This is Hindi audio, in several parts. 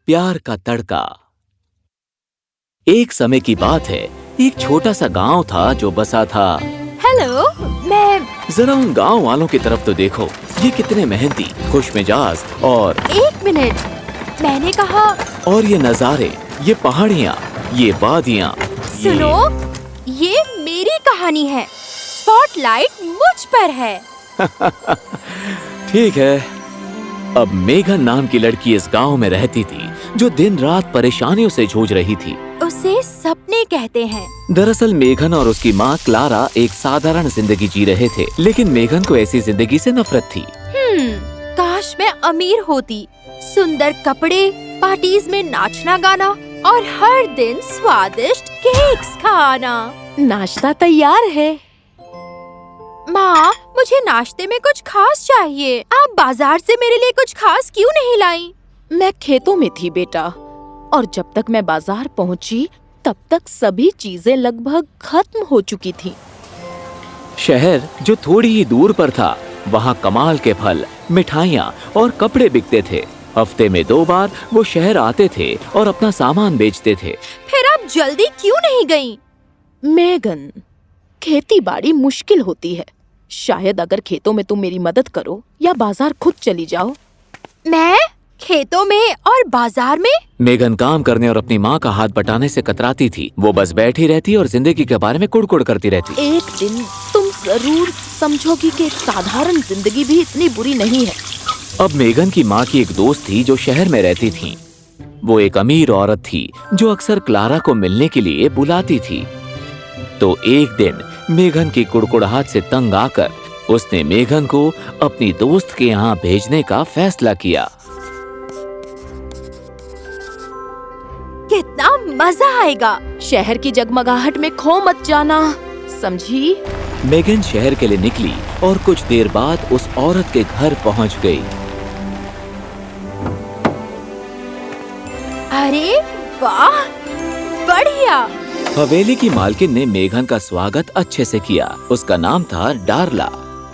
प्यार का तड़का। एक समय की बात है, एक छोटा सा गांव था जो बसा था। हेलो, मैं जरा उन गांव वालों की तरफ तो देखो, ये कितने मेहनती, खुशमिजाज और एक मिनट, मैंने कहा और ये नजारे, ये पहाड़ियाँ, ये वादियाँ। सुनो, ये मेरी कहानी है। स्पॉटलाइट मुझ पर है। ठीक है। अब मेघन नाम की लड़की इस गांव में रहती थी, जो दिन रात परेशानियों से जूझ रही थी। उसे सपने कहते हैं। दरअसल मेघन और उसकी माँ क्लारा एक साधारण जिंदगी जी रहे थे, लेकिन मेघन को ऐसी जिंदगी से नफरत थी। काश मैं अमीर होती। सुंदर कपड़े, पार्टीज में नाचना गाना और हर दिन स्वादिष्ट केक्स खाना। नाश्ता तैयार है। माँ, मुझे नाश्ते में कुछ खास चाहिए। आप बाजार से मेरे लिए कुछ खास क्यों नहीं लाई? मैं खेतों में थी बेटा, और जब तक मैं बाजार पहुंची तब तक सभी चीजें लगभग खत्म हो चुकी थी। शहर जो थोड़ी ही दूर पर था, वहाँ कमाल के फल, मिठाइयाँ और कपड़े बिकते थे। हफ्ते में 2 बार वो शहर आते थे और अपना सामान बेचते थे। फिर आप जल्दी क्यों नहीं गयी? मेघन, खेती बाड़ी मुश्किल होती है। शायद अगर खेतों में तुम मेरी मदद करो या बाजार खुद चली जाओ। मैं खेतों में और बाजार में? मेघन काम करने और अपनी माँ का हाथ बटाने से कतराती थी। वो बस बैठी रहती और जिंदगी के बारे में कुड़कुड़ करती रहती। एक दिन तुम जरूर समझोगी कि एक साधारण जिंदगी भी इतनी बुरी नहीं है। अब मेघन की माँ की एक दोस्त थी जो शहर में रहती थी। वो एक अमीर औरत थी जो अक्सर क्लारा को मिलने के लिए बुलाती थी। तो एक दिन मेघन की कुड़कुड़ाहट से तंग आकर उसने मेघन को अपनी दोस्त के यहाँ भेजने का फैसला किया। कितना मजा आएगा। शहर की जगमगाहट में खो मत जाना, समझी? मेघन शहर के लिए निकली और कुछ देर बाद उस औरत के घर पहुंच गई। अरे वाह, बढ़िया। हवेली की मालकिन ने मेघन का स्वागत अच्छे से किया। उसका नाम था डार्ला।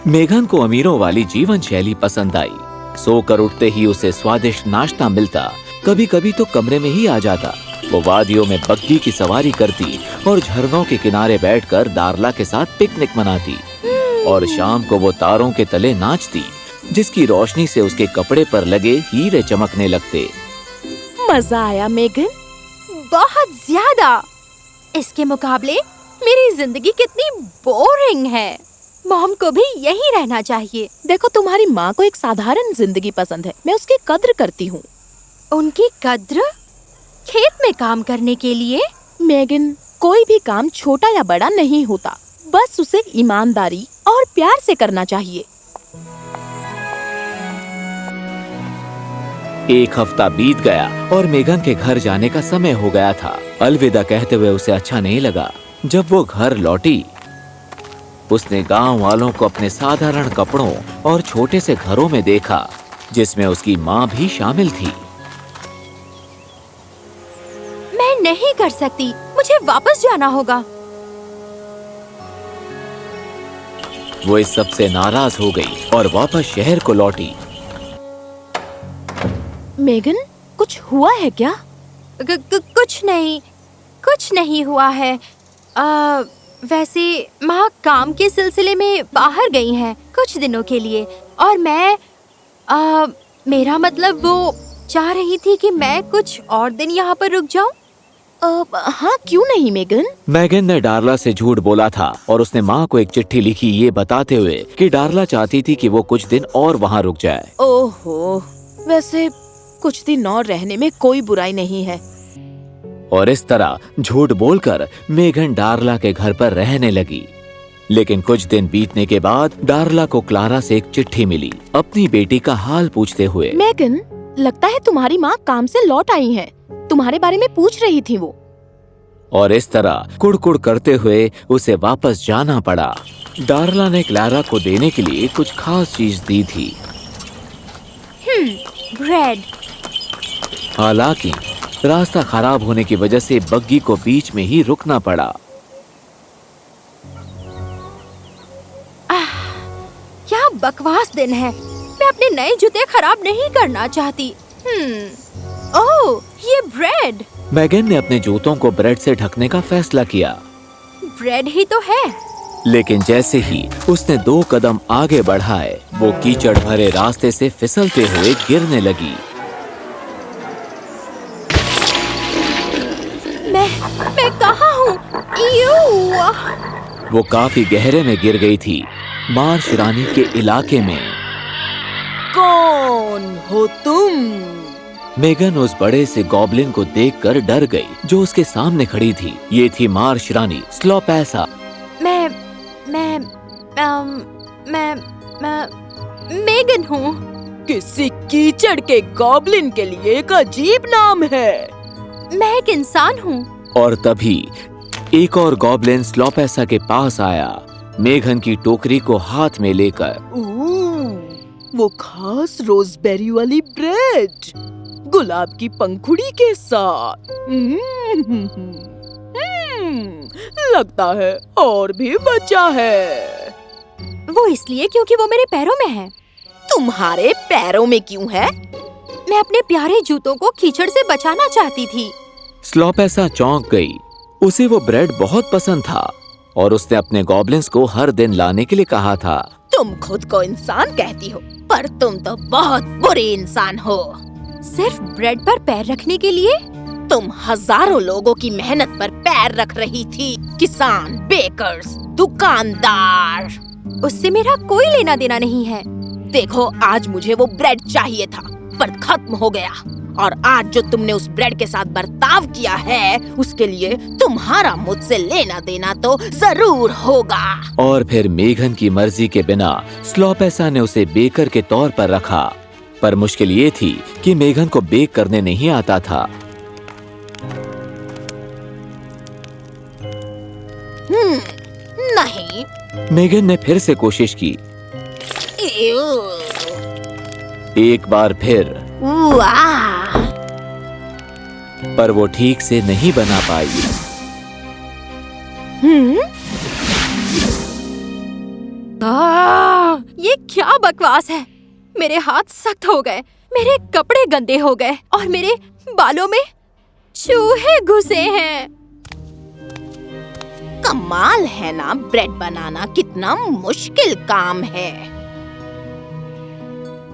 मेघन को अमीरों वाली जीवन शैली पसंद आई। सोकर उठते ही उसे स्वादिष्ट नाश्ता मिलता, कभी कभी तो कमरे में ही आ जाता। वो वादियों में बग्गी की सवारी करती और झरनों के किनारे बैठकर डार्ला के साथ पिकनिक मनाती। और शाम को वो तारों के तले नाचती, जिसकी रोशनी से उसके कपड़े पर लगे हीरे चमकने लगते। मजा आया मेघन? बहुत ज्यादा। इसके मुकाबले मेरी जिंदगी कितनी बोरिंग है। मॉम को भी यही रहना चाहिए। देखो, तुम्हारी माँ को एक साधारण जिंदगी पसंद है। मैं उसकी कद्र करती हूँ। उनकी कद्र? खेत में काम करने के लिए? मेघन, कोई भी काम छोटा या बड़ा नहीं होता, बस उसे ईमानदारी और प्यार से करना चाहिए। एक हफ्ता बीत गया और मेघन के घर जाने का समय हो गया था। अलविदा कहते हुए उसे अच्छा नहीं लगा। जब वो घर लौटी, उसने गांव वालों को अपने साधारण कपड़ों और छोटे से घरों में देखा, जिसमें उसकी माँ भी शामिल थी। मैं नहीं कर सकती, मुझे वापस जाना होगा। वो इस सब से नाराज हो गई और वापस शहर को लौटी। मेघन, कुछ हुआ है क्या? कुछ नहीं हुआ है। वैसे माँ काम के सिलसिले में बाहर गई हैं कुछ दिनों के लिए, और मैं मेरा मतलब वो चाह रही थी कि मैं कुछ और दिन यहाँ पर रुक जाऊँ। हाँ, क्यों नहीं मेघन? मेघन ने डार्ला से झूठ बोला था और उसने माँ को एक चिट्ठी लिखी, ये बताते हुए कि डार्ला चाहती थी कि वो कुछ दिन और वहाँ रुक जाए। ओहो, वैसे कुछ दिन और रहने में कोई बुराई नहीं है। और इस तरह झूठ बोलकर मेघन डार्ला के घर पर रहने लगी। लेकिन कुछ दिन बीतने के बाद डार्ला को क्लारा से एक चिट्ठी मिली, अपनी बेटी का हाल पूछते हुए। मेघन, लगता है तुम्हारी माँ काम से लौट आई हैं। तुम्हारे बारे में पूछ रही थी वो। और इस तरह कुड़कुड़ करते हुए उसे वापस जाना पड़ा। डार्ला ने क्लारा को देने के लिए कुछ खास चीज दी थी। ब्रेड। हालांकि रास्ता खराब होने की वजह से बग्गी को बीच में ही रुकना पड़ा। क्या बकवास दिन है। मैं अपने नए जूते खराब नहीं करना चाहती। ओह, ये ब्रेड। मेगन ने अपने जूतों को ब्रेड से ढकने का फैसला किया, ब्रेड ही तो है। लेकिन जैसे ही उसने 2 कदम आगे बढ़ाए, वो कीचड़ भरे रास्ते से फिसलते हुए गिरने लगी। मैं कहाँ हूँ? यूं। वो काफी गहरे में गिर गई थी, मार्श रानी के इलाके में। कौन हो तुम? मेगन उस बड़े से गॉब्लिन को देखकर डर गई, जो उसके सामने खड़ी थी। ये थी मार्श रानी स्लोपैसा। मैं मेगन हूँ। किसी कीचड़ के गॉब्लिन के लिए एक अजीब नाम है। मैं एक इंसान हूँ। और तभी एक और गॉब्लिन स्लोपैसा के पास आया, मेघन की टोकरी को हाथ में लेकर। वो खास रोज़बेरी वाली ब्रेड, गुलाब की पंखुड़ी के साथ। लगता है और भी बचा है। वो इसलिए क्योंकि वो मेरे पैरों में है। तुम्हारे पैरों में क्यों है? मैं अपने प्यारे जूतों को कीचड़ से बचाना चाहती थी। स्लोपैसा चौंक गई। उसे वो ब्रेड बहुत पसंद था और उसने अपने गॉब्लिन्स को हर दिन लाने के लिए कहा था। तुम खुद को इंसान कहती हो, पर तुम तो बहुत बुरे इंसान हो। सिर्फ ब्रेड पर पैर रखने के लिए? तुम हजारों लोगों की मेहनत पर पैर रख रही थी। किसान, बेकर्स, दुकानदार। उससे मेरा कोई लेना देना नहीं है। देखो, आज मुझे वो ब्रेड चाहिए था, पर खत्म हो गया। और आज जो तुमने उस ब्रेड के साथ बर्ताव किया है, उसके लिए तुम्हारा मुझसे लेना देना तो जरूर होगा। और फिर मेघन की मर्जी के बिना स्लोपैसा ने उसे बेकर के तौर पर रखा। पर मुश्किल ये थी कि मेघन को बेक करने नहीं आता था। नहीं। मेघन ने फिर से कोशिश की। एक बार फिर, वाह! पर वो ठीक से नहीं बना पाई। ये क्या बकवास है? मेरे हाथ सख्त हो गए, मेरे कपड़े गंदे हो गए और मेरे बालों में चूहे घुसे हैं। कमाल है ना, ब्रेड बनाना कितना मुश्किल काम है।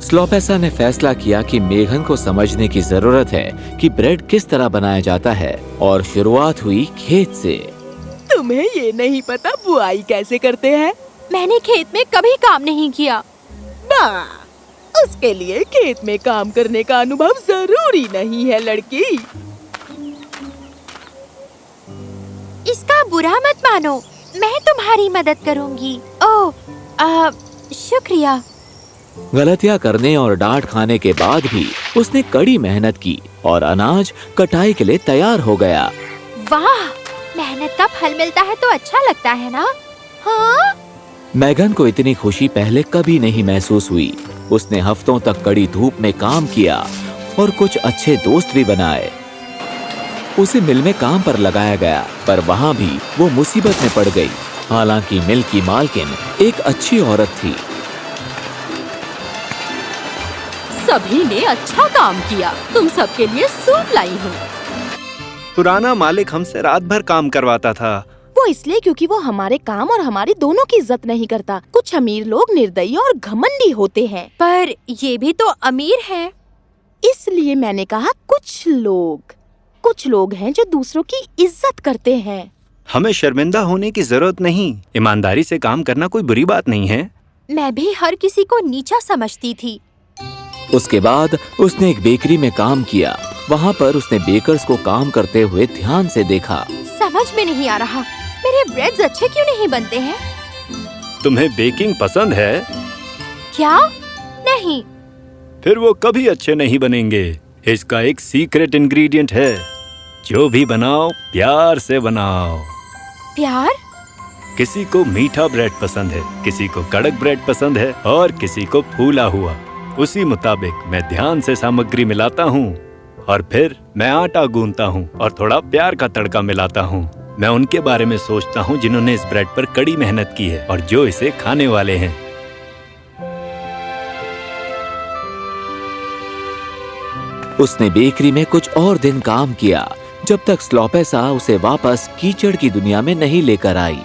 स्लोपैसा ने फैसला किया कि मेघन को समझने की जरूरत है कि ब्रेड किस तरह बनाया जाता है, और शुरुआत हुई खेत से। तुम्हें ये नहीं पता बुआई कैसे करते हैं? मैंने खेत में कभी काम नहीं किया। उसके लिए खेत में काम करने का अनुभव जरूरी नहीं है, लड़की। इसका बुरा मत मानो, मैं तुम्हारी मदद करूंगी। ओह, शुक्रिया। गलतियां करने और डांट खाने के बाद भी उसने कड़ी मेहनत की और अनाज कटाई के लिए तैयार हो गया। वाह, मेहनत का फल मिलता है तो अच्छा लगता है ना? हाँ? मेघन को इतनी खुशी पहले कभी नहीं महसूस हुई। उसने हफ्तों तक कड़ी धूप में काम किया और कुछ अच्छे दोस्त भी बनाए। उसे मिल में काम पर लगाया गया, पर वहाँ भी वो मुसीबत में पड़ गई। हालांकि मिल की मालकिन एक अच्छी औरत थी। सभी ने अच्छा काम किया। तुम सबके लिए सूप लाई हूँ। पुराना मालिक हमसे रात भर काम करवाता था। वो इसलिए क्योंकि वो हमारे काम और हमारी दोनों की इज्जत नहीं करता। कुछ अमीर लोग निर्दयी और घमंडी होते हैं। पर ये भी तो अमीर है। इसलिए मैंने कहा कुछ लोग हैं जो दूसरों की इज्जत करते हैं। हमें शर्मिंदा होने की जरूरत नहीं। ईमानदारी से काम करना कोई बुरी बात नहीं है। मैं भी हर किसी को नीचा समझती थी। उसके बाद उसने एक बेकरी में काम किया। वहाँ पर उसने बेकर्स को काम करते हुए ध्यान से देखा। समझ में नहीं आ रहा, मेरे ब्रेड्स अच्छे क्यों नहीं बनते हैं? तुम्हें बेकिंग पसंद है? क्या? नहीं। फिर वो कभी अच्छे नहीं बनेंगे। इसका एक सीक्रेट इंग्रेडिएंट है। जो भी बनाओ, प्यार से बनाओ। प्यार? किसी को मीठा ब्रेड पसंद है, किसी को कड़क ब्रेड पसंद है और किसी को फूला हुआ। उसी मुताबिक मैं ध्यान से सामग्री मिलाता हूँ और फिर मैं आटा गूंथता हूँ और थोड़ा प्यार का तड़का मिलाता हूँ। मैं उनके बारे में सोचता हूँ जिन्होंने इस ब्रेड पर कड़ी मेहनत की है और जो इसे खाने वाले हैं। उसने बेकरी में कुछ और दिन काम किया जब तक स्लोपेसा उसे वापस कीचड़ की दुनिया में नहीं लेकर आई।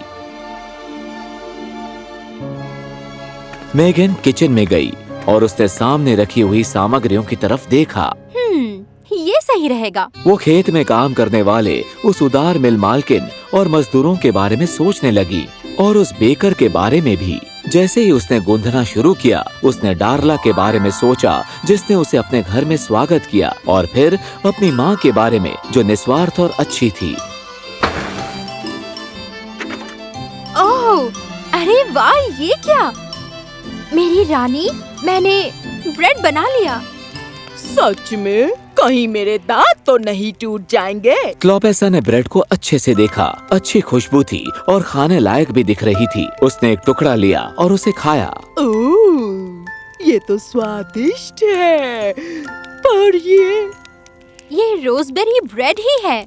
मेगन किचन में गई और उसने सामने रखी हुई सामग्रियों की तरफ देखा। ये सही रहेगा। वो खेत में काम करने वाले उस उदार मिल मालकिन और मजदूरों के बारे में सोचने लगी और उस बेकर के बारे में भी। जैसे ही उसने गूंथना शुरू किया, उसने डार्ला के बारे में सोचा जिसने उसे अपने घर में स्वागत किया, और फिर अपनी माँ के बारे में जो निस्वार्थ और अच्छी थी। ओह, अरे वाह, ये क्या? मेरी रानी, मैंने ब्रेड बना लिया। सच में? कहीं मेरे दांत तो नहीं टूट जाएंगे? स्लोपेसा ने ब्रेड को अच्छे से देखा। अच्छी खुशबू थी और खाने लायक भी दिख रही थी। उसने एक टुकड़ा लिया और उसे खाया। ओह, ये तो स्वादिष्ट है। पर ये रोज़बेरी ब्रेड ही है।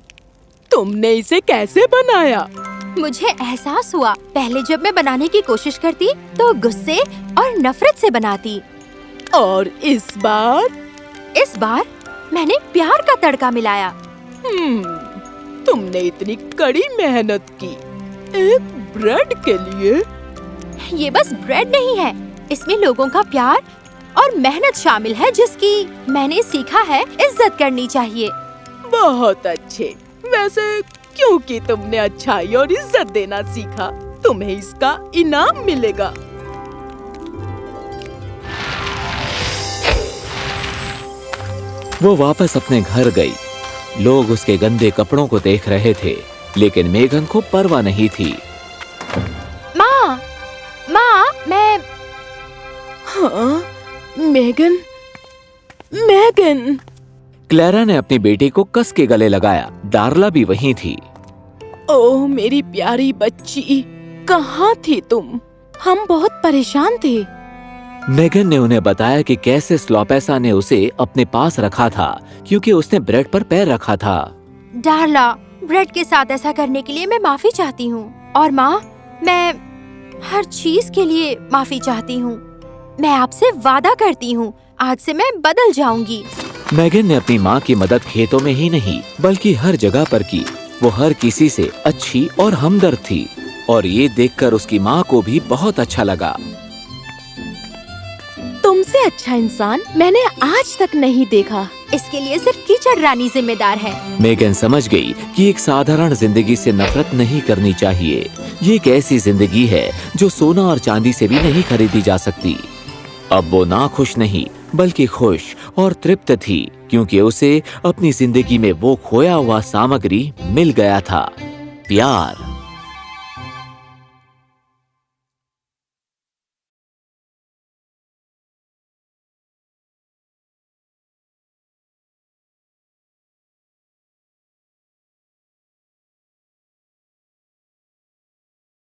तुमने इसे कैसे बनाया? मुझे एहसास हुआ, पहले जब मैं बनाने की कोशिश करती तो गुस्से और नफरत से बनाती, और इस बार मैंने प्यार का तड़का मिलाया। तुमने इतनी कड़ी मेहनत की एक ब्रेड के लिए। ये बस ब्रेड नहीं है, इसमें लोगों का प्यार और मेहनत शामिल है जिसकी मैंने सीखा है इज्जत करनी चाहिए। बहुत अच्छे। वैसे क्योंकि तुमने अच्छाई और इज्जत देना सीखा, तुम्हें इसका इनाम मिलेगा। वो वापस अपने घर गई। लोग उसके गंदे कपड़ों को देख रहे थे, लेकिन मेगन को परवाह नहीं थी। माँ, मैं हाँ, मेगन। क्लेरा ने अपनी बेटी को कस के गले लगाया। डार्ला भी वहीं थी। ओह मेरी प्यारी बच्ची, कहाँ थी तुम? हम बहुत परेशान थे। मेगन ने उन्हें बताया कि कैसे स्लोपेसा ने उसे अपने पास रखा था क्योंकि उसने ब्रेड पर पैर रखा था। डार्ला, ब्रेड के साथ ऐसा करने के लिए मैं माफी चाहती हूँ। और माँ, मैं हर चीज के लिए माफी चाहती हूँ। मैं आपसे वादा करती हूँ, आज से मैं बदल जाऊंगी। मेगन ने अपनी माँ की मदद खेतों में ही नहीं बल्कि हर जगह पर की। वो हर किसी से अच्छी और हमदर्द थी, और ये देखकर उसकी माँ को भी बहुत अच्छा लगा। तुमसे अच्छा इंसान मैंने आज तक नहीं देखा। इसके लिए सिर्फ कीचड़ रानी जिम्मेदार है। मेगन समझ गई कि एक साधारण जिंदगी से नफरत नहीं करनी चाहिए। ये एक ऐसी जिंदगी है जो सोना और चांदी से भी नहीं खरीदी जा सकती। अब वो ना खुश नहीं बल्कि खुश और तृप्त थी, क्योंकि उसे अपनी जिंदगी में वो खोया हुआ सामग्री मिल गया था, प्यार।